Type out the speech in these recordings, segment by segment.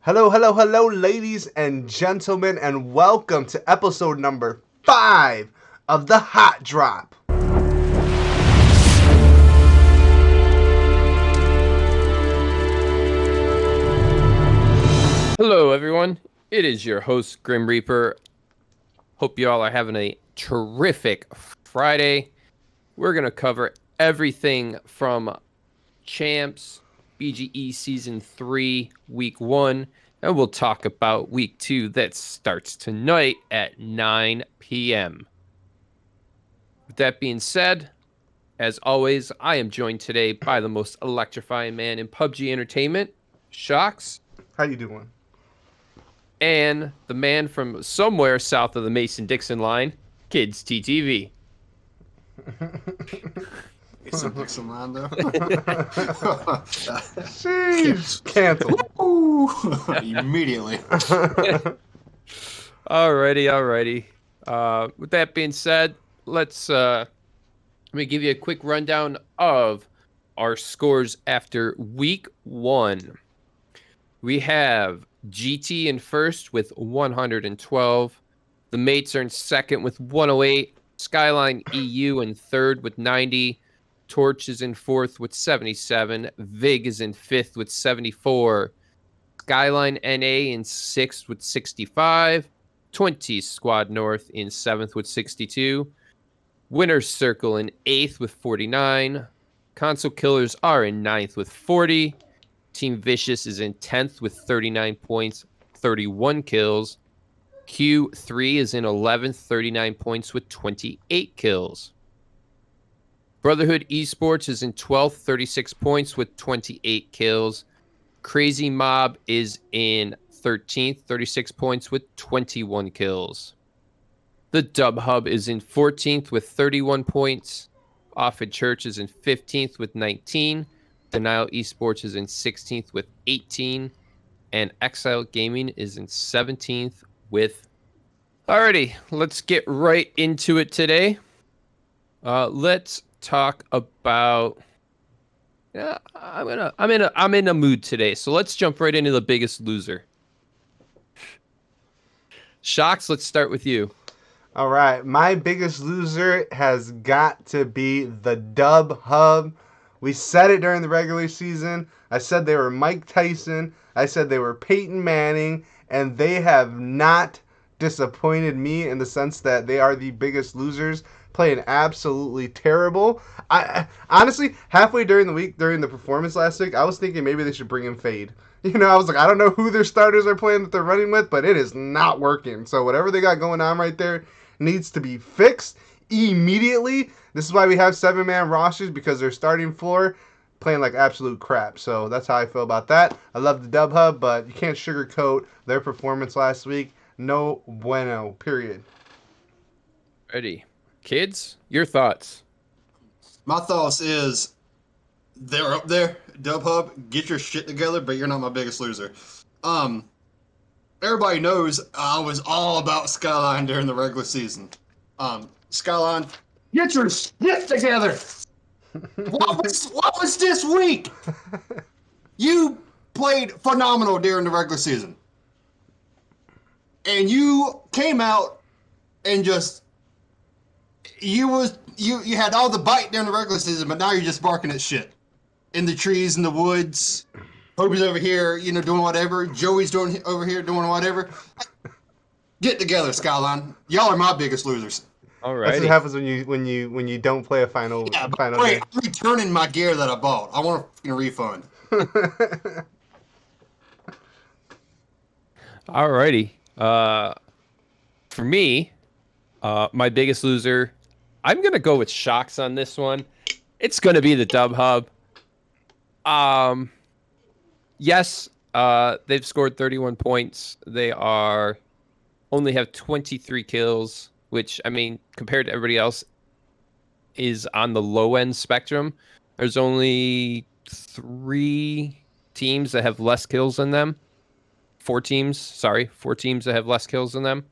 Hello, hello, hello, ladies and gentlemen, and welcome to episode number 5 of The Hot Drop. Hello, everyone. It is your host, Grim Reaper. Hope you all are having a terrific Friday. We're going to cover everything from Champs, BGE Season 3, Week 1, and we'll talk about Week 2 that starts tonight at 9 p.m. With that being said, as always, I am joined today by the most electrifying man in PUBG Entertainment, Shocks. How you doing? And the man from somewhere south of the Mason-Dixon line, Kids TTV. Mason-Dixon line, though. Jeez, canceled. Immediately. Alrighty. With that being said, let me give you a quick rundown of our scores after Week 1. We have GT in first with 112. The Mates are in second with 108. Skyline EU in third with 90. Torch is in fourth with 77. Vig is in fifth with 74. Skyline NA in sixth with 65. 20 Squad North in seventh with 62. Winner's Circle in eighth with 49. Console Killers are in ninth with 40. Team Vicious is in 10th with 39 points, 31 kills. Q3 is in 11th, 39 points with 28 kills. Brotherhood Esports is in 12th, 36 points with 28 kills. Crazy Mob is in 13th, 36 points with 21 kills. The Dub Hub is in 14th with 31 points. Offed Church is in 15th with 19. Denial Esports is in 16th with 18, and Exile Gaming is in 17th with. Alrighty, let's get right into it today. Let's talk about. Yeah, I'm in a mood today, so let's jump right into the biggest loser. Shocks, let's start with you. All right, my biggest loser has got to be the Dub Hub. We said it during the regular season. I said they were Mike Tyson. I said they were Peyton Manning, and they have not disappointed me in the sense that they are the biggest losers, playing absolutely terrible. I honestly, halfway during the week, during the performance last week, I was thinking maybe they should bring in Fade. I was like, I don't know who their starters are playing that they're running with, but it is not working. So whatever they got going on right there needs to be fixed immediately. This is why we have 7-man rosters, because they're starting floor playing like absolute crap. So that's how I feel about that. I love the Dub Hub, but you can't sugarcoat their performance last week. No bueno, period. Ready. Kids, your thoughts. My thoughts is they're up there. Dub Hub, get your shit together, but you're not my biggest loser. Everybody knows I was all about Skyline during the regular season. Skyline, get your shit together. What was this week? You played phenomenal during the regular season. And you came out and just you had all the bite during the regular season, but now you're just barking at shit. In the trees, in the woods. Hobie's over here, doing whatever. Joey's over here doing whatever. Get together, Skyline. Y'all are my biggest losers. All right. That's what happens when you don't play a final. Yeah, final wait, I'm returning my gear that I bought. I want a refund. Alrighty. For me, my biggest loser, I'm gonna go with Shocks on this one. It's gonna be the Dub Hub. Yes, they've scored 31 points. They only have 23 kills, which, I mean, compared to everybody else, is on the low end spectrum. There's only 3 teams that have less kills than them. 4 teams that have less kills than them.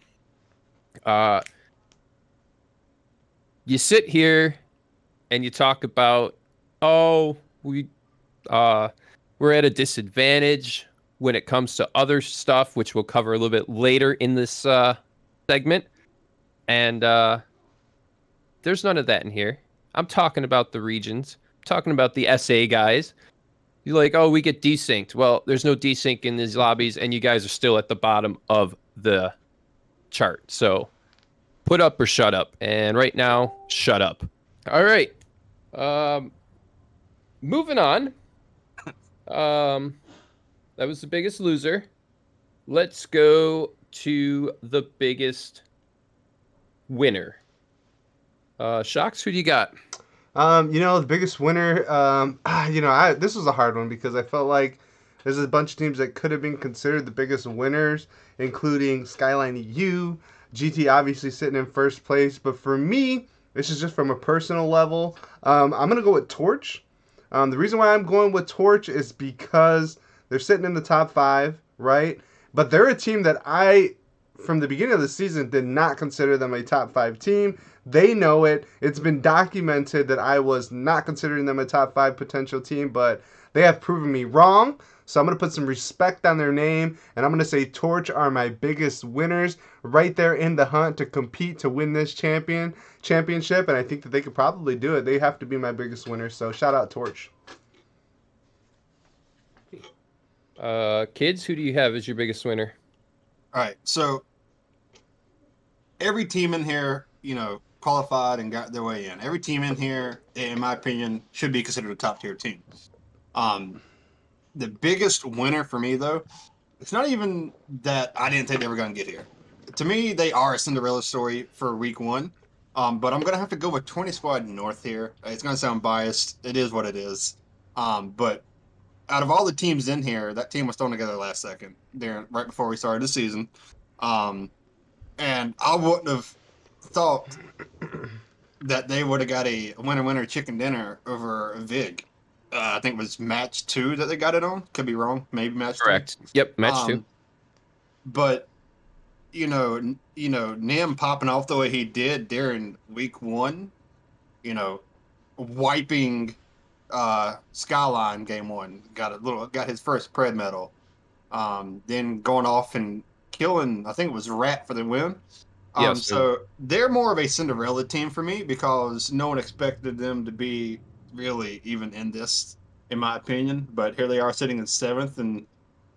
You sit here and you talk about, we're at a disadvantage. when it comes to other stuff, which we'll cover a little bit later in this segment. And there's none of that in here. I'm talking about the regions. I'm talking about the SA guys. You're like, oh, we get desynced. Well, there's no desync in these lobbies, and you guys are still at the bottom of the chart. So put up or shut up. And right now, shut up. All right. Moving on. That was the biggest loser. Let's go to the biggest winner. Shocks, who do you got? The biggest winner, this was a hard one because I felt like there's a bunch of teams that could have been considered the biggest winners, including Skyline EU, GT obviously sitting in first place. But for me, this is just from a personal level. I'm going to go with Torch. The reason why I'm going with Torch is because they're sitting in the top 5, right? But they're a team that I, from the beginning of the season, did not consider them a top 5 team. They know it. It's been documented that I was not considering them a top 5 potential team, but they have proven me wrong. So I'm going to put some respect on their name, and I'm going to say Torch are my biggest winners, right there in the hunt to compete to win this championship, and I think that they could probably do it. They have to be my biggest winners, so shout out Torch. Kids, who do you have as your biggest winner? All right, so every team in here, qualified and got their way in. Every team in here, in my opinion, should be considered a top tier team. The biggest winner for me, though, it's not even that I didn't think they were going to get here. To me, they are a Cinderella story for week 1. But I'm going to have to go with 20 Squad North here. It's going to sound biased. It is what it is. But out of all the teams in here, that team was thrown together last second, right before we started the season. And I wouldn't have thought that they would have got a winner chicken dinner over VIG. I think it was match 2 that they got it on. Could be wrong. Maybe match 2. Correct. Yep, match 2. But Nim popping off the way he did during week 1, wiping Skyline game 1, got his first pred medal. Then going off and killing, I think it was Rat for the win. Yes, so they're more of a Cinderella team for me because no one expected them to be really even in this, in my opinion. But here they are sitting in 7th and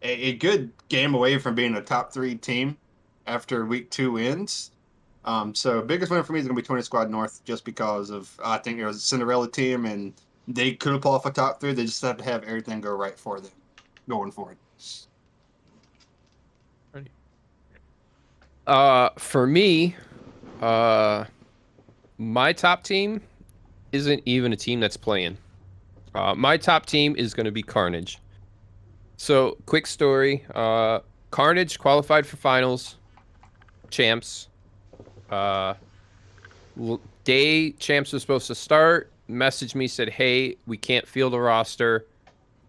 a good game away from being a top 3 team after week 2 ends. So biggest winner for me is going to be 20 Squad North just because of, I think it was a Cinderella team and they could have qualified top 3. They just have to have everything go right for them going forward. For me, my top team isn't even a team that's playing. My top team is going to be Carnage. So, quick story. Carnage qualified for finals. Champs. Day Champs was supposed to start. Messaged me, said, hey, we can't field a roster.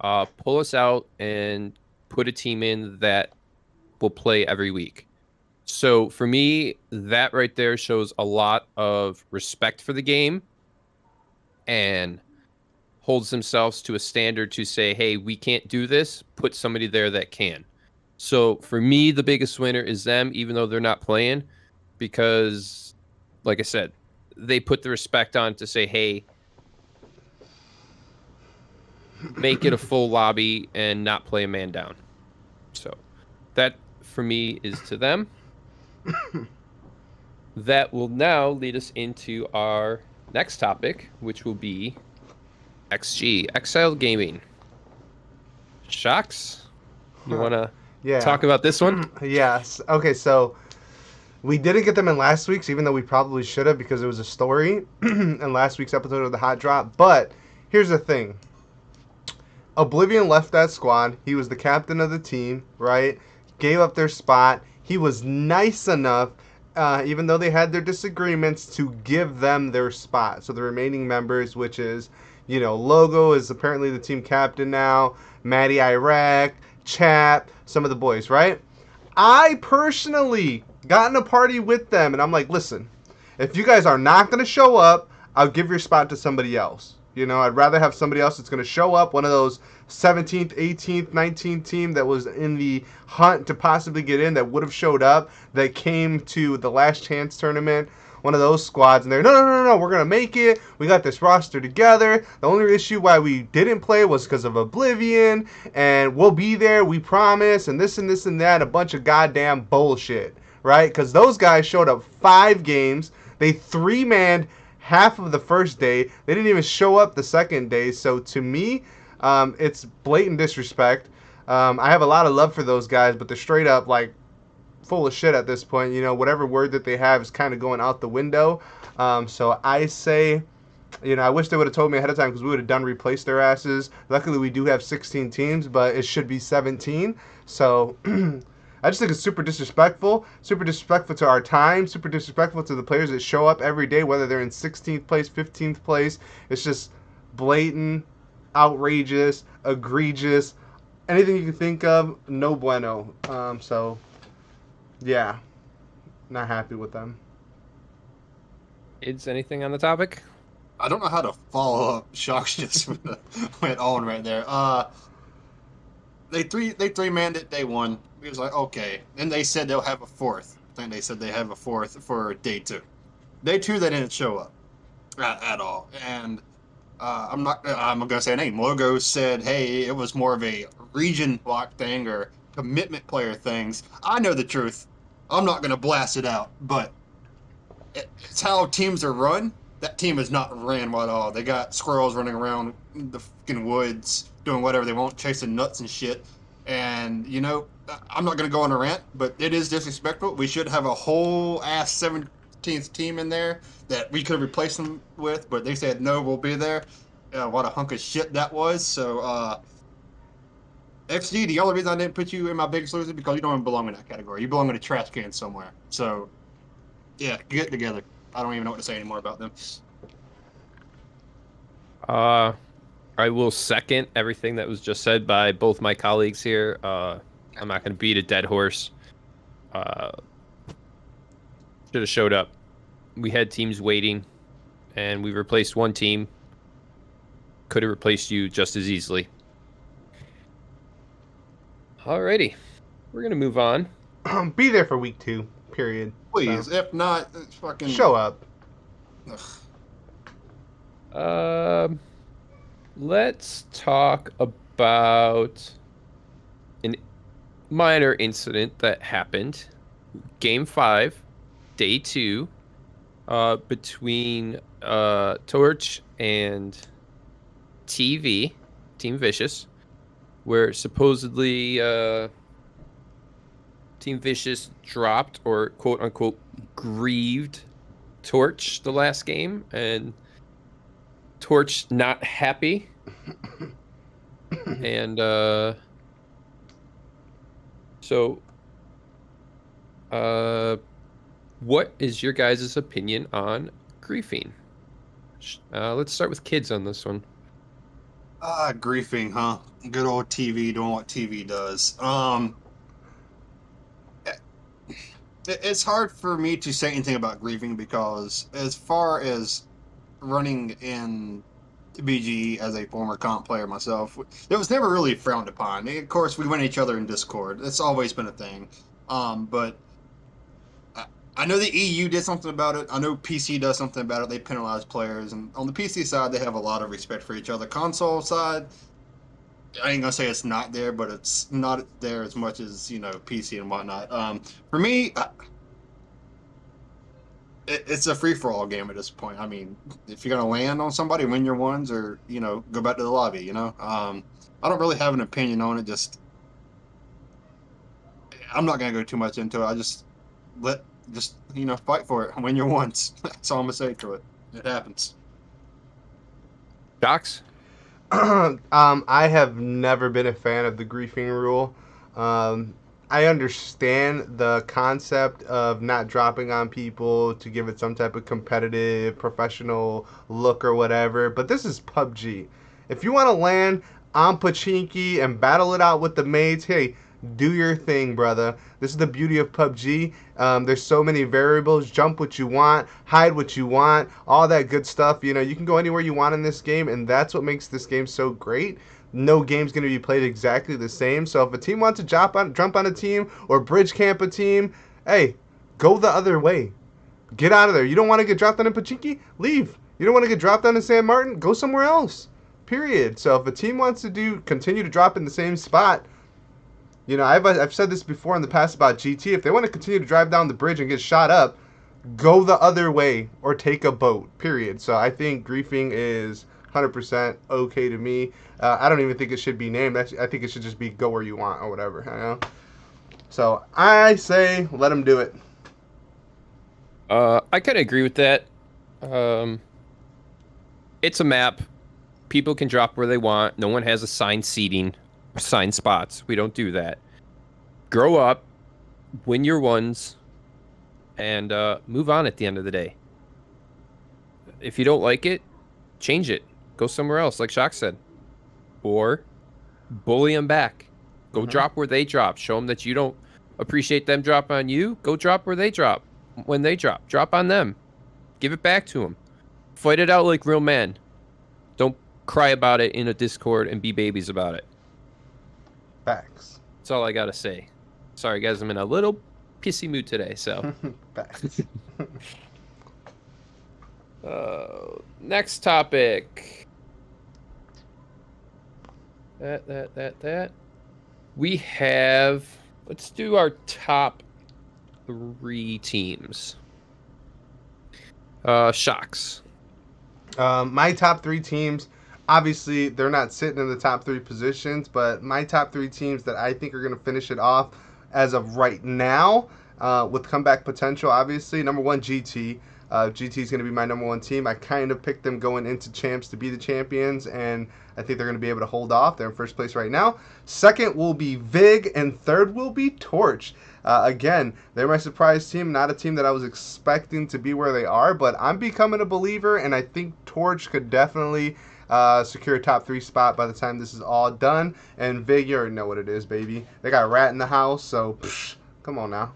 Pull us out and put a team in that will play every week. So for me, that right there shows a lot of respect for the game and holds themselves to a standard to say, hey, we can't do this. Put somebody there that can. So for me, the biggest winner is them, even though they're not playing, because, like I said, they put the respect on to say, hey, make it a full lobby and not play a man down. So that, for me, is to them. That will now lead us into our next topic, which will be XG, Exile Gaming. Shocks, you want to talk about this one? Yes. Okay, so we didn't get them in last week's, even though we probably should have because it was a story in last week's episode of the Hot Drop. But here's the thing. Oblivion left that squad. He was the captain of the team, right? Gave up their spot. He was nice enough, even though they had their disagreements, to give them their spot. So the remaining members, which is, Logo is apparently the team captain now, Matty Iraq, Chap, some of the boys, right? I personally got in a party with them, and I'm like, listen, if you guys are not going to show up, I'll give your spot to somebody else. I'd rather have somebody else that's going to show up, one of those 17th, 18th, 19th team that was in the hunt to possibly get in, that would have showed up, that came to the last chance tournament, one of those squads, and they're, no, we're going to make it. We got this roster together. The only issue why we didn't play was because of Oblivion, and we'll be there, we promise, and this and this and that, a bunch of goddamn bullshit, right? Because those guys showed up 5 games. They 3-manned half of the first day. They didn't even show up the second day. So to me, it's blatant disrespect. I have a lot of love for those guys, but they're straight up like full of shit at this point. You know, whatever word that they have is kind of going out the window. So I say, you know, I wish they would have told me ahead of time, because we would have done replace their asses. Luckily, we do have 16 teams, but it should be 17. So I just think it's super disrespectful to our time, super disrespectful to the players that show up every day, whether they're in 16th place, 15th place. It's just blatant, outrageous, egregious, anything you can think of, no bueno. So, yeah, not happy with them. Is anything on the topic? I don't know how to follow up. Shocks just went on right there. They three-manned it day 1. He was like, okay. And they said they'll have a 4th. I think they said they have a 4th for day 2. Day 2, they didn't show up at all. And I'm gonna say a name. Logo said, hey, it was more of a region block thing or commitment player things. I know the truth. I'm not gonna blast it out, but it's how teams are run. That team is not ran well at all. They got squirrels running around the fucking woods doing whatever they want, chasing nuts and shit. And, you know, I'm not going to go on a rant, but it is disrespectful. We should have a whole ass 17th team in there that we could have replaced them with, but they said, no, we'll be there. What a hunk of shit that was. So, XG, the only reason I didn't put you in my biggest loser is because you don't belong in that category. You belong in a trash can somewhere. So, yeah, get together. I don't even know what to say anymore about them. I will second everything that was just said by both my colleagues here. I'm not going to beat a dead horse. Should have showed up. We had teams waiting, and we replaced one team. Could have replaced you just as easily. Alrighty. We're going to move on. Be there for week 2, period. Please, So, if not, fucking... show up. Let's talk about an minor incident that happened. Game 5, day 2, between Torch and Team Vicious, where supposedly Team Vicious dropped or quote-unquote grieved Torch the last game, and Torch not happy. And what is your guys' opinion on griefing? Let's start with kids on this one. Griefing, huh? Good old TV doing what TV does. It's hard for me to say anything about griefing because as far as running in BGE as a former comp player myself, it was never really frowned upon. Of course, we went at each other in Discord. It's always been a thing. But I know the EU did something about it. I know PC does something about it. They penalize players. And on the PC side, they have a lot of respect for each other. Console side, I ain't gonna say it's not there, but it's not there as much as, you know, PC and whatnot. For me, it's a free-for-all game at this point. I mean, if you're gonna land on somebody, win your ones, or, you know, go back to the lobby. You know, I don't really have an opinion on it. I'm not gonna go too much into it. I just you know, fight for it, win your ones. That's all I'm gonna say to it. It happens. Docs? I have never been a fan of the griefing rule. I understand the concept of not dropping on people to give it some type of competitive, professional look or whatever, but this is PUBG. If you want to land on Pachinki and battle it out with the mates, hey, do your thing, brother. This is the beauty of PUBG. There's so many variables. Jump what you want, hide what you want, all that good stuff. You know, you can go anywhere you want in this game, and that's what makes this game so great. no game's going to be played exactly the same. So if a team wants to jump on a team or bridge camp a team, hey, go the other way. Get out of there. You don't want to get dropped on in Pochinki? Leave. You don't want to get dropped on in San Martin? Go somewhere else. Period. So if a team wants to continue to drop in the same spot, you know, I've said this before in the past about GT. If they want to continue to drive down the bridge and get shot up, go the other way or take a boat. Period. So I think griefing is 100% okay to me. I don't even think it should be named. I think it should just be go where you want or whatever. You know? So I say let them do it. I kind of agree with that. It's a map. People can drop where they want. No one has assigned seating, assigned spots. We don't do that. Grow up, win your ones, and move on at the end of the day. If you don't like it, change it. Go somewhere else, like Shock said. Or bully them back. Go drop where they drop. Show them that you don't appreciate them drop on you. Go drop where they drop. When they drop on them. Give it back to them. Fight it out like real men. Don't cry about it in a Discord and be babies about it. Facts. That's all I gotta say. Sorry guys, I'm in a little pissy mood today, so. Facts. Next topic. That. We have, let's do our top 3 teams. Shocks. My top 3 teams, obviously they're not sitting in the top 3 positions, but my top 3 teams that I think are going to finish it off as of right now, with comeback potential, obviously. Number 1, GT. GT is going to be my number 1 team. I kind of picked them going into champs to be the champions, and I think they're going to be able to hold off. They're in first place right now. Second will be VIG, and third will be Torch. Again, they're my surprise team, not a team that I was expecting to be where they are, but I'm becoming a believer, and I think Torch could definitely secure a top 3 spot by the time this is all done. And VIG, you already know what it is, baby. They got Rat in the house, so come on now.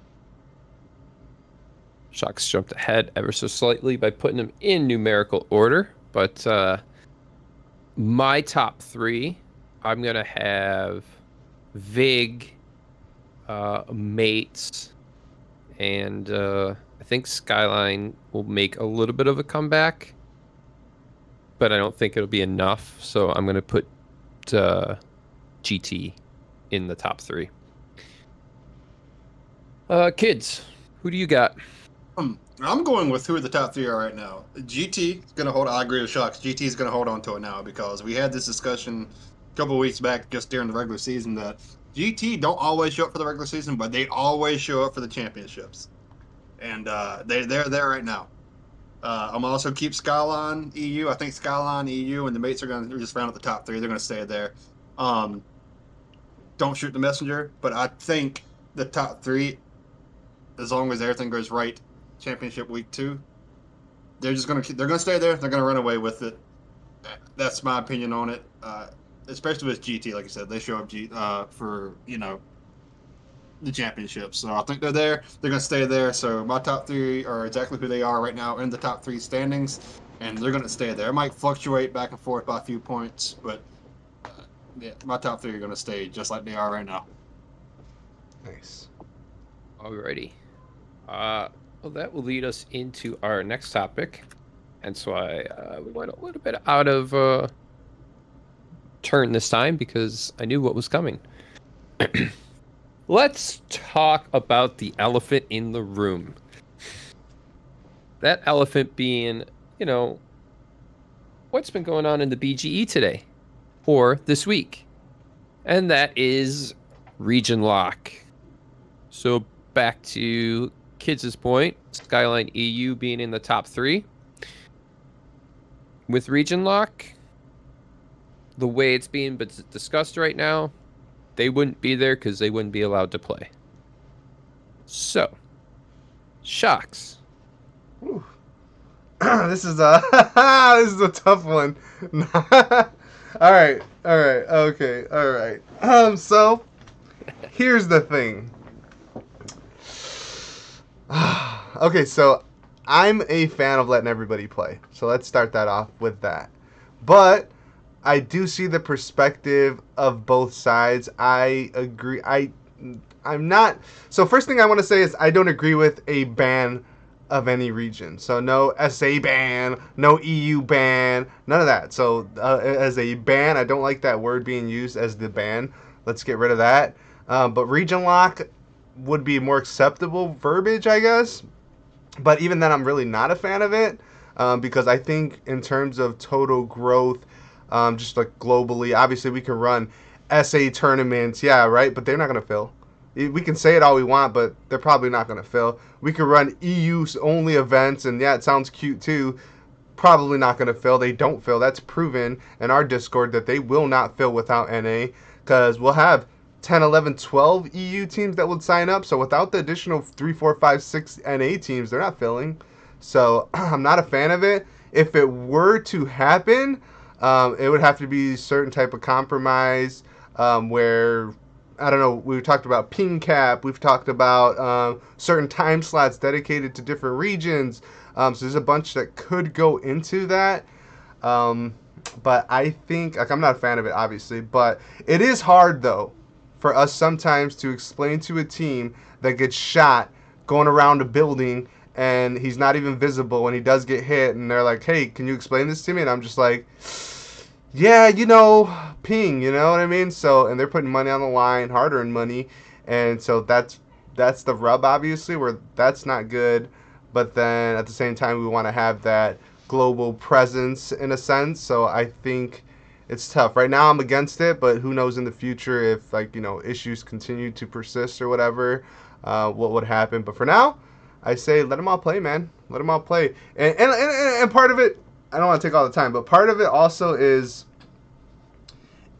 Shocks jumped ahead ever so slightly by putting them in numerical order, but my top 3, I'm going to have VIG, Mates, and I think Skyline will make a little bit of a comeback, but I don't think it'll be enough, so I'm going to put GT in the top 3. Kids, who do you got? I'm going with who the top 3 are right now. GT is going to hold. I agree with Shocks. GT is going to hold on to it now because we had this discussion a couple of weeks back just during the regular season that GT don't always show up for the regular season, but they always show up for the championships, and they're there right now. I'm also keep Skyline EU. I think Skyline EU and the Mates are going to just round out the top 3. They're going to stay there. Don't shoot the messenger, but I think the top 3, as long as everything goes right, championship week 2, they're going to stay there. They're going to run away with it. That's my opinion on it. Especially with GT, like I said, they show up for the championship. So I think they're there. They're going to stay there. So my top 3 are exactly who they are right now in the top 3 standings, and they're going to stay there. It might fluctuate back and forth by a few points, but yeah, my top 3 are going to stay just like they are right now. Nice. Alrighty. Well, that will lead us into our next topic. And so we went a little bit out of turn this time because I knew what was coming. Let's talk about the elephant in the room. That elephant being, what's been going on in the BGE today or this week. And that is region lock. So back to Kids' point, Skyline EU being in the top 3. With region lock, the way it's being discussed right now, they wouldn't be there because they wouldn't be allowed to play. So, Shocks. This is a tough one. All right, okay. So here's the thing. Okay, so I'm a fan of letting everybody play. So let's start that off with that. But I do see the perspective of both sides. I agree. I'm not. So first thing I want to say is I don't agree with a ban of any region. So no SA ban, no EU ban, none of that. So as a ban, I don't like that word being used as the ban. Let's get rid of that. But region lock would be more acceptable verbiage, I guess. But even then, I'm really not a fan of it because I think in terms of total growth, just like globally, obviously we can run SA tournaments, yeah, right, but they're not going to fill. We can say it all we want, but they're probably not going to fill. We could run EU only events, and yeah, it sounds cute too. Probably not going to fill. They don't fill. That's proven in our Discord that they will not fill without NA because we'll have 10, 11, 12 EU teams that would sign up. So without the additional 3, 4, 5, 6 NA teams, they're not filling. So I'm not a fan of it. If it were to happen, it would have to be certain type of compromise where I don't know. We've talked about ping cap. We've talked about certain time slots dedicated to different regions. So there's a bunch that could go into that. But I think, like, I'm not a fan of it, obviously. But it is hard, though, for us sometimes to explain to a team that gets shot going around a building and he's not even visible when he does get hit. And they're like, hey, can you explain this to me? And I'm just like, yeah, ping, you know what I mean? So, and they're putting money on the line, hard-earned money, and so that's the rub, obviously, where that's not good. But then at the same time, we want to have that global presence in a sense. So I think it's tough. Right now, I'm against it, but who knows in the future if issues continue to persist or whatever, what would happen. But for now, I say let them all play, man. Let them all play, and part of it. I don't want to take all the time, but part of it also is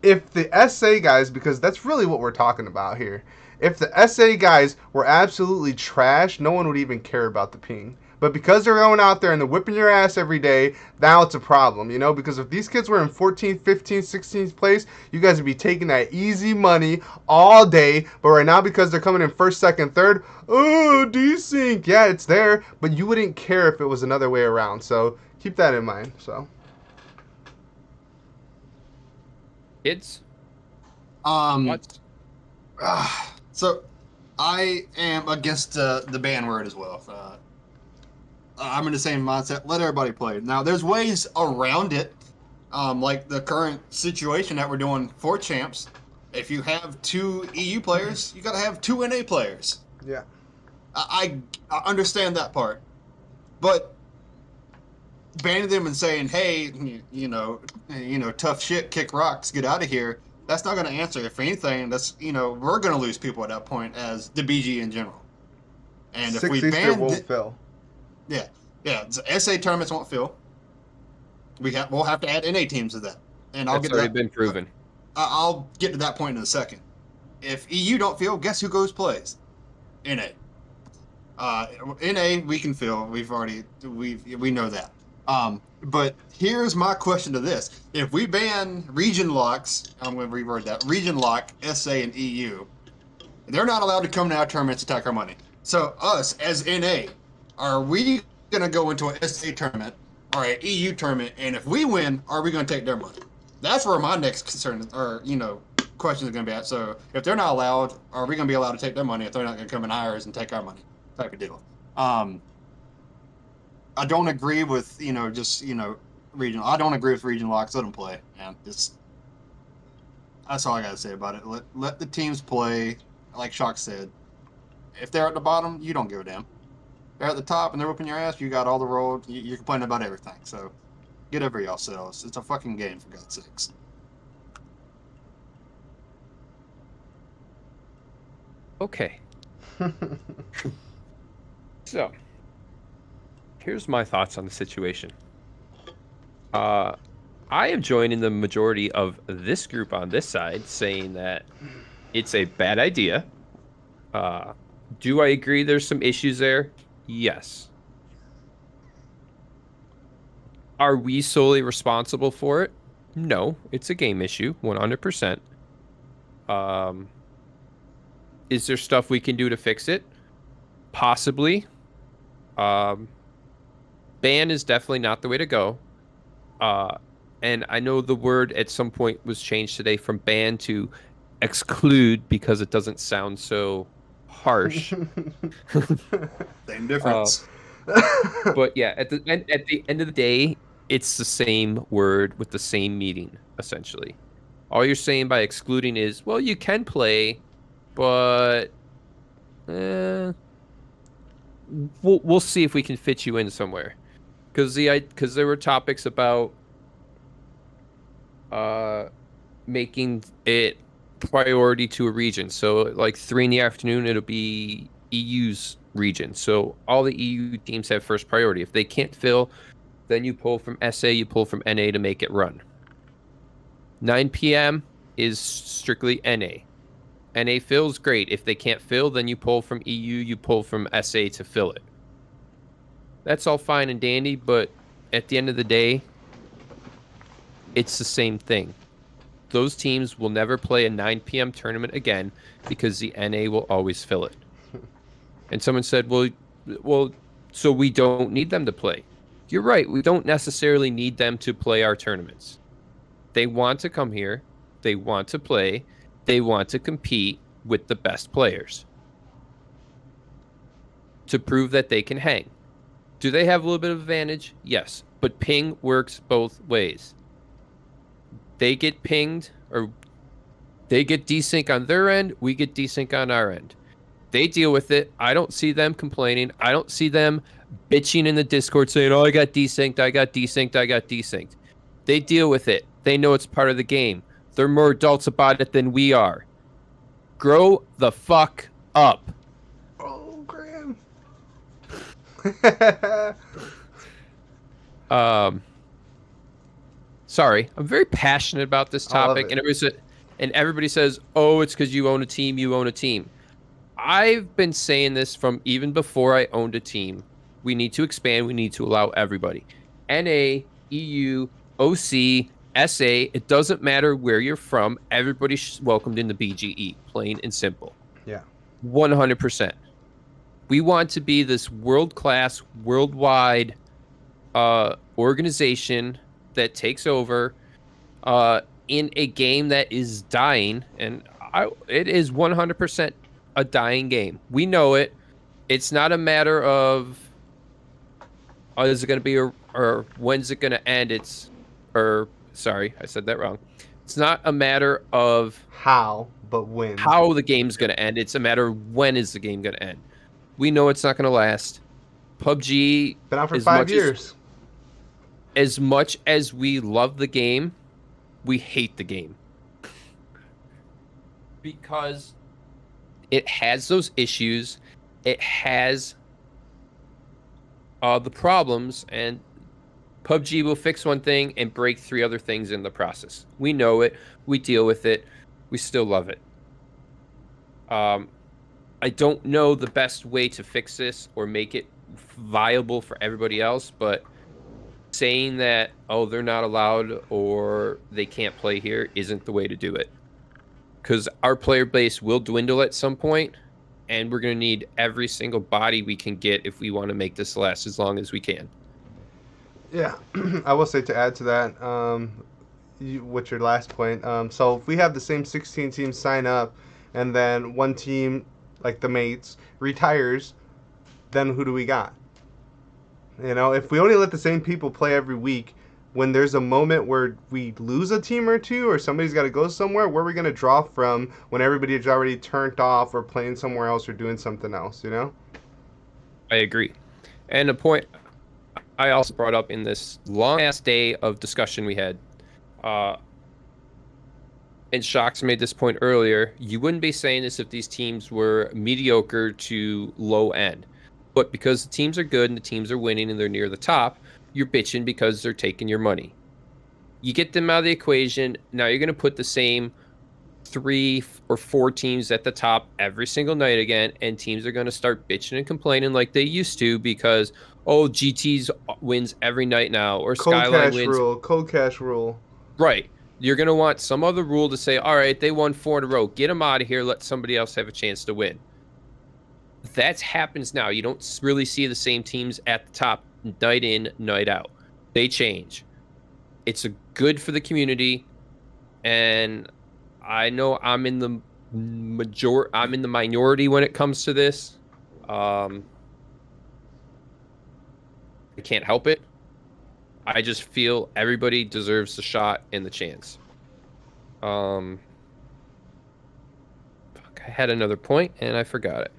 if the SA guys, because that's really what we're talking about here, if the SA guys were absolutely trash, no one would even care about the ping. But because they're going out there and they're whipping your ass every day, now it's a problem, because if these kids were in 14th, 15th, 16th place, you guys would be taking that easy money all day. But right now, because they're coming in first, second, third, oh, desync. Yeah, it's there, but you wouldn't care if it was another way around. So keep that in mind. So Kids? What? So I am against the ban word as well. I'm in the same mindset. Let everybody play. Now, there's ways around it, like the current situation that we're doing for champs. If you have 2 EU players, you got to have 2 NA players. yeah. I understand that part, but banning them and saying, "Hey, tough shit, kick rocks, get out of here." That's not going to answer. If anything, that's we're going to lose people at that point as the BG in general. And if we ban, won't fill. Yeah, the SA tournaments won't fill. We'll have to add NA teams to that, and That's already been proven. I'll get to that point in a second. If EU don't fill, guess who goes plays? NA. NA we can fill. We know that. But here's my question to this: if we ban region locks, I'm going to reword that: region lock, SA, and EU, they're not allowed to come to our tournaments to take our money. So us as NA, are we going to go into an SA tournament or an EU tournament, and if we win, are we going to take their money? That's where my next concern or question is going to be at. So if they're not allowed, are we going to be allowed to take their money if they're not going to come in ours and take our money? Type of deal. I don't agree with regional. I don't agree with region locks. Let them play, man. That's all I got to say about it. Let the teams play. Like Shock said, if they're at the bottom, you don't give a damn. They're at the top and they're whooping your ass. You got all the road. You're complaining about everything. So get over yourselves. It's a fucking game, for God's sakes. Okay. So, here's my thoughts on the situation. I am joining the majority of this group on this side, saying that it's a bad idea. Do I agree there's some issues there? Yes. Are we solely responsible for it? No, it's a game issue, 100%. Is there stuff we can do to fix it? Possibly. Ban is definitely not the way to go. and I know the word at some point was changed today from ban to exclude because it doesn't sound so harsh. Same difference. But yeah, at the end of the day, it's the same word with the same meaning, essentially. All you're saying by excluding is, well, you can play, but we'll see if we can fit you in somewhere. Because there were topics about making it priority to a region. So like 3 in the afternoon, it'll be EU's region. So all the EU teams have first priority. If they can't fill, then you pull from SA, you pull from NA to make it run. 9 p.m. is strictly NA. NA fills, great. If they can't fill, then you pull from EU, you pull from SA to fill it. That's all fine and dandy, but at the end of the day, it's the same thing. Those teams will never play a 9 p.m. tournament again because the NA will always fill it. And someone said, well, so we don't need them to play. You're right. We don't necessarily need them to play our tournaments. They want to come here. They want to play. They want to compete with the best players to prove that they can hang. Do they have a little bit of advantage? Yes. But ping works both ways. They get pinged, or they get desync on their end. We get desync on our end. They deal with it. I don't see them complaining. I don't see them bitching in the Discord saying, oh, I got desynced, I got desynced, I got desynced. They deal with it. They know it's part of the game. They're more adults about it than we are. Grow the fuck up. Oh, Graham. Sorry, I'm very passionate about this I love topic, it. and everybody says, "Oh, it's because you own a team. You own a team." I've been saying this from even before I owned a team. We need to expand. We need to allow everybody. NA, EU, OC, SA. It doesn't matter where you're from. Everybody's welcomed in the BGE. Plain and simple. Yeah. 100%. We want to be this world-class, worldwide organization that takes over in a game that is dying, and it is 100% a dying game. We know it. It's not a matter of is it going to be or when's it going to end. Sorry, I said that wrong. It's not a matter of how, but when. How the game's going to end. It's a matter of when is the game going to end. We know it's not going to last. PUBG been out for 5 years. As much as we love the game, we hate the game. Because it has those issues. It has the problems, and PUBG will fix one thing and break 3 other things in the process. We know it. We deal with it. We still love it. I don't know the best way to fix this or make it viable for everybody else, but saying that, oh, they're not allowed or they can't play here isn't the way to do it. Because our player base will dwindle at some point, and we're going to need every single body we can get if we want to make this last as long as we can. Yeah, I will say to add to that, with your last point, so if we have the same 16 teams sign up, and then one team, like the mates, retires, then who do we got? You know, if we only let the same people play every week, when there's a moment where we lose a team or two or somebody's got to go somewhere, where are we going to draw from when everybody is already turned off or playing somewhere else or doing something else, you know? I agree. And a point I also brought up in this long-ass day of discussion we had, and Shocks made this point earlier, you wouldn't be saying this if these teams were mediocre to low end. But because the teams are good and the teams are winning and they're near the top, you're bitching because they're taking your money. You get them out of the equation. Now you're going to put the same 3 or 4 teams at the top every single night again, and teams are going to start bitching and complaining like they used to because, oh, GT's wins every night now, or Skyline wins. Cold cash rule. Right. You're going to want some other rule to say, all right, they won 4 in a row. Get them out of here. Let somebody else have a chance to win. That happens now. You don't really see the same teams at the top night in, night out. They change. It's a good for the community, and I know I'm in the minority when it comes to this. I can't help it. I just feel everybody deserves the shot and the chance. Fuck, I had another point and I forgot it.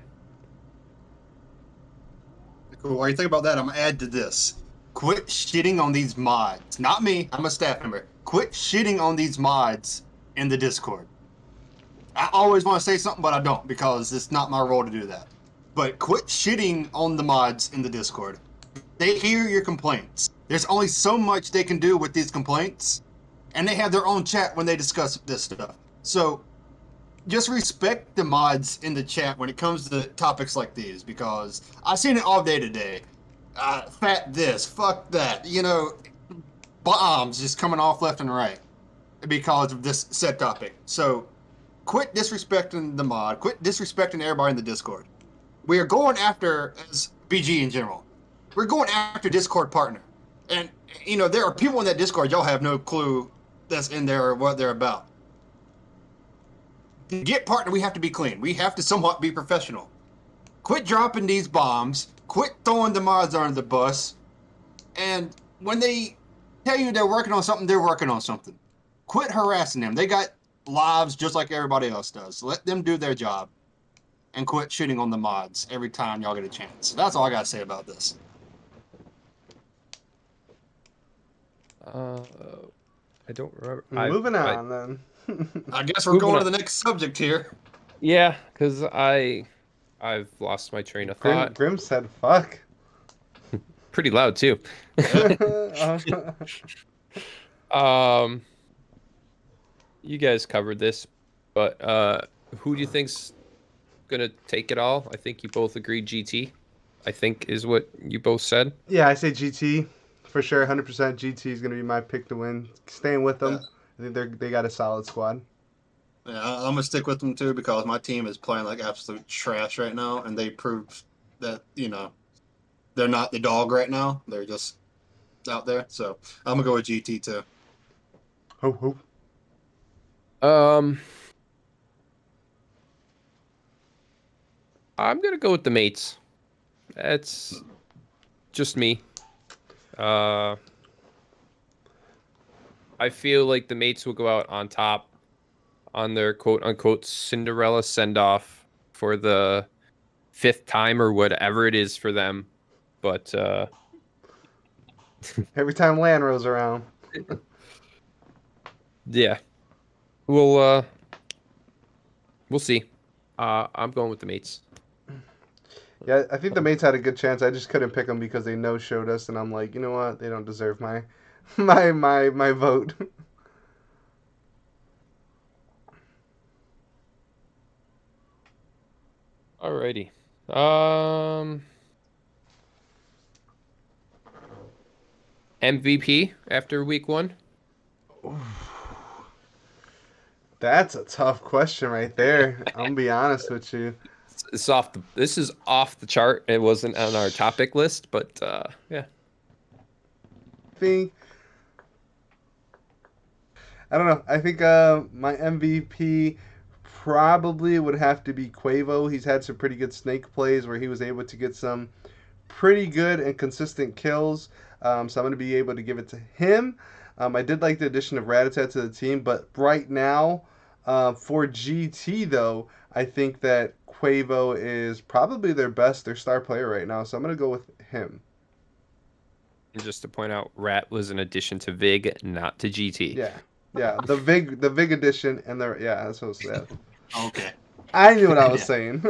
Cool. While you think about that, I'm gonna add to this. Quit shitting on these mods. Not me. I'm a staff member. Quit shitting on these mods in the Discord. I always want to say something, but I don't because it's not my role to do that. But quit shitting on the mods in the Discord. They hear your complaints. There's only so much they can do with these complaints, and they have their own chat when they discuss this stuff. So just respect the mods in the chat when it comes to topics like these, because I've seen it all day today. Fat this, fuck that, bombs just coming off left and right because of this said topic. So quit disrespecting the mod, quit disrespecting everybody in the Discord. We are going after, as BG in general, we're going after Discord partner. And, there are people in that Discord, y'all have no clue that's in there or what they're about. To get partner, we have to be clean. We have to somewhat be professional. Quit dropping these bombs. Quit throwing the mods under the bus. And when they tell you they're working on something, they're working on something. Quit harassing them. They got lives just like everybody else does. Let them do their job. And quit shitting on the mods every time y'all get a chance. That's all I got to say about this. I don't remember. Moving on then. I guess we're going to the next subject here. Yeah, because I've lost my train of thought. Grim said fuck. Pretty loud too. You guys covered this, but who do you think's gonna take it all? I think you both agreed GT. I think is what you both said. Yeah, I say GT for sure. 100% GT is gonna be my pick to win. Staying with them. I think they got a solid squad. Yeah, I'm gonna stick with them too because my team is playing like absolute trash right now, and they proved that they're not the dog right now. They're just out there. So I'm gonna go with GT too. Ho ho. I'm gonna go with the mates. That's just me. I feel like the mates will go out on top on their quote unquote Cinderella send off for the 5th time or whatever it is for them. But every time Lan rolls around. Yeah. We'll see. I'm going with the mates. Yeah, I think the mates had a good chance. I just couldn't pick them because they no-showed us, and I'm like, you know what? They don't deserve my vote. Alrighty. MVP after week 1? That's a tough question right there. I'm gonna be honest with you. This is off the chart. It wasn't on our topic list, but yeah. I don't know. I think my MVP probably would have to be Quavo. He's had some pretty good snake plays where he was able to get some pretty good and consistent kills. So I'm going to be able to give it to him. I did like the addition of Ratatat to the team, but right now, for GT though, I think that Quavo is probably their star player right now. So I'm going to go with him. And just to point out, Rat was an addition to Vig, not to GT. Yeah, the Vig edition and that's what I said. Okay. I knew what I was saying.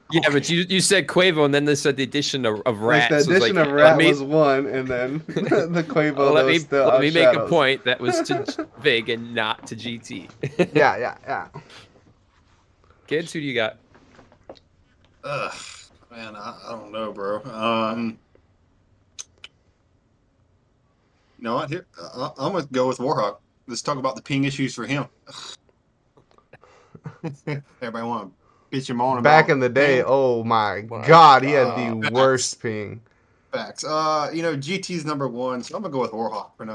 Yeah, but you said Quavo, and then they said the addition of Rat. Like the addition of Rat was one, and then the Quavo was still let me make a point. That was to Vig and not to GT. Yeah. Kids, who do you got? Man, I don't know, bro. You know what? Here, I'm gonna go with Warhawk. Let's talk about the ping issues for him. Everybody want to bitch him on Back about in the day, ping? oh my God, he had the worst ping. Facts. GT's number one, so I'm gonna go with Warhawk for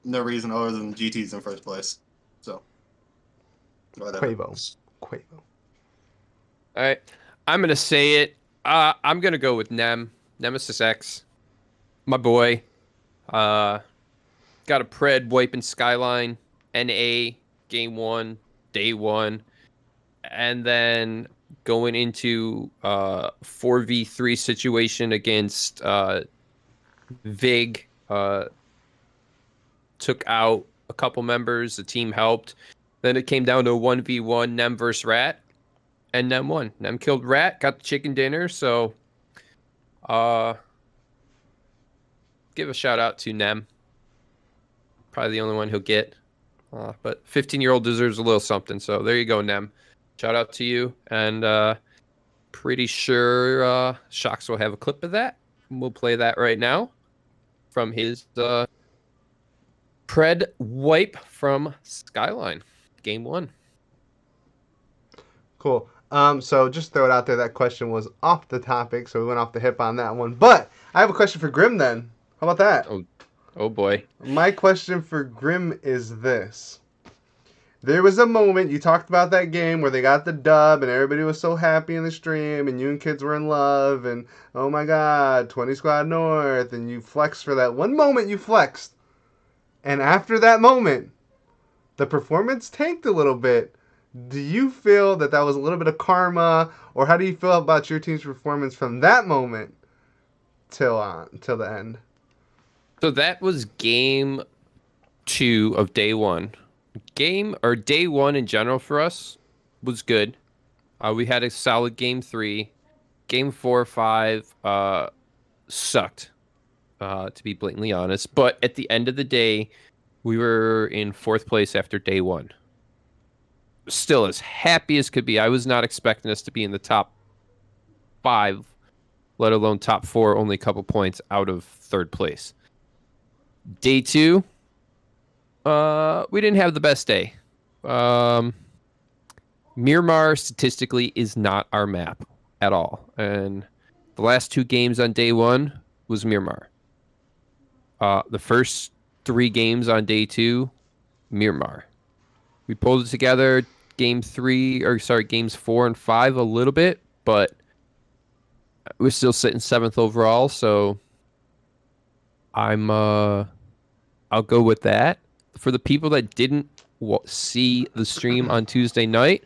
no reason other than GT's in first place. So, whatever. Quavo. All right, I'm gonna say it. I'm gonna go with Nemesis X, my boy. Got a Pred wiping Skyline, NA game one, day one, and then going into 4v3 situation against Vig. Took out a couple members. The team helped. Then it came down to a 1v1 Nem versus Rat. And Nem won. Nem killed Rat, got the chicken dinner. So give a shout out to Nem. Probably the only one he'll get. But 15-year-old deserves a little something. So there you go, Nem. Shout out to you. And pretty sure Shocks will have a clip of that. We'll play that right now from his Pred wipe from Skyline. Game one. Cool. So just throw it out there. That question was off the topic, so we went off the hip on that one. But I have a question for Grim then. How about that? Oh boy. My question for Grim is this. There was a moment, you talked about that game where they got the dub and everybody was so happy in the stream and you and kids were in love and oh my god, 20 Squad North, and you flexed for that one moment you flexed. And after that moment, the performance tanked a little bit. Do you feel that was a little bit of karma, or how do you feel about your team's performance from that moment till the end? So that was game 2 of day 1. Day 1 in general for us was good. We had a solid game 3. Game 4, 5 sucked, to be blatantly honest. But at the end of the day, we were in 4th place after day 1. Still as happy as could be. I was not expecting us to be in the top 5, let alone top 4, only a couple points out of 3rd place. Day 2, we didn't have the best day. Miramar statistically is not our map at all. And the last 2 games on day 1 was Miramar. The first 3 games on day 2, Miramar. We pulled it together games 4 and 5 a little bit, but we're still sitting 7th overall, so I'll go with that. For the people that didn't see the stream on Tuesday night,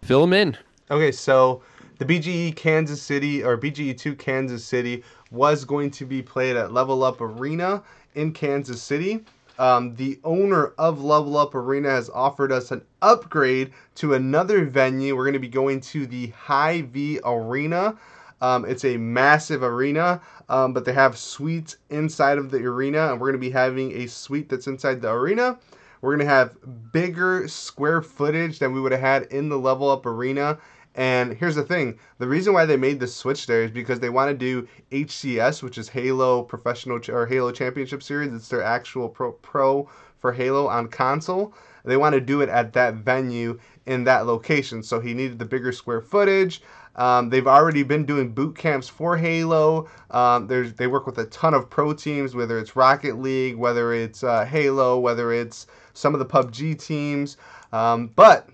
fill them in. Okay, so the BGE Kansas City, or BGE2 Kansas City, was going to be played at Level Up Arena in Kansas City. The owner of Level Up Arena has offered us an upgrade to another venue. We're going to be going to the Hy-Vee Arena. It's a massive arena, but they have suites inside of the arena, and we're going to be having a suite that's inside the arena. We're going to have bigger square footage than we would have had in the Level Up Arena. And here's the thing. The reason why they made the switch there is because they want to do HCS, which is Halo Professional or Halo Championship Series. It's their actual pro for Halo on console. They want to do it at that venue in that location. So he needed the bigger square footage. They've already been doing boot camps for Halo. They work with a ton of pro teams, whether it's Rocket League, whether it's Halo, whether it's some of the PUBG teams. But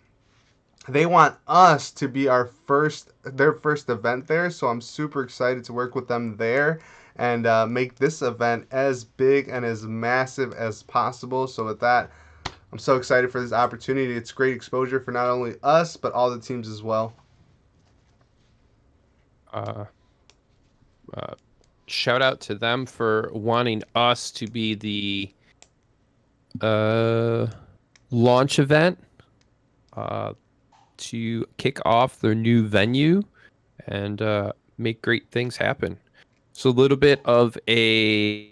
they want us to be their first event there, so I'm super excited to work with them there and make this event as big and as massive as possible. So with that, I'm so excited for this opportunity. It's great exposure for not only us, but all the teams as well. Shout out to them for wanting us to be the launch event to kick off their new venue and make great things happen. So a little bit of a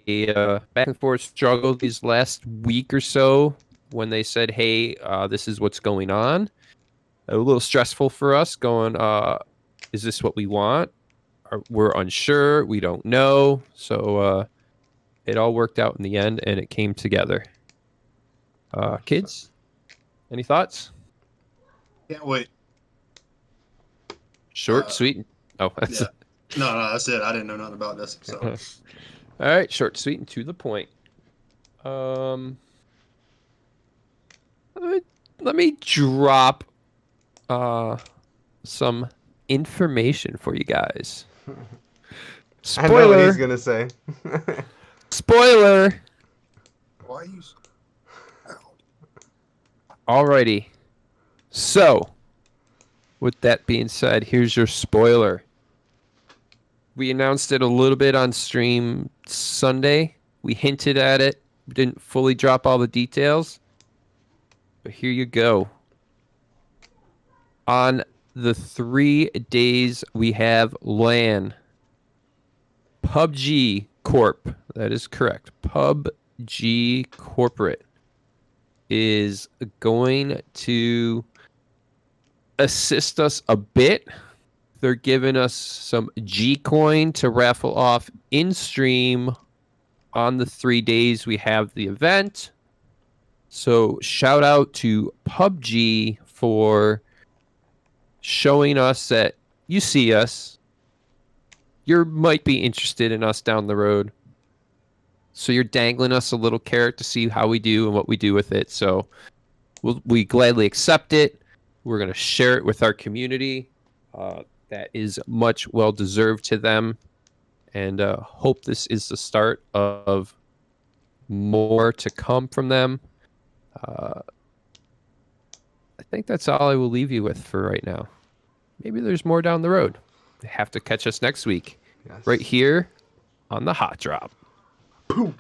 back and forth struggle these last week or so when they said, hey, this is what's going on. A little stressful for us going, is this what we want? We're unsure. We don't know. So it all worked out in the end and it came together. Kids, any thoughts? Can't wait. Short, sweet. Oh, that's Yeah. No, that's it. I didn't know nothing about this. So All right, short, sweet, and to the point. Let me drop some information for you guys. I know what Spoiler. he's gonna say. Spoiler. why are you? So... Alrighty. So, with that being said, here's your spoiler. We announced it a little bit on stream Sunday. We hinted at it. We didn't fully drop all the details. But here you go. On the 3 days we have LAN, PUBG Corp, that is correct, PUBG Corporate is going to assist us a bit. They're giving us some G-Coin to raffle off in stream on the 3 days we have the event. So shout out to PUBG for showing us that you see us. You might be interested in us down the road. So you're dangling us a little carrot to see how we do and what we do with it. So we gladly accept it. We're going to share it with our community. That is much well deserved to them. And hope this is the start of more to come from them. I think that's all I will leave you with for right now. Maybe there's more down the road. You have to catch us next week, Yes. right here on the Hot Drop. Boom.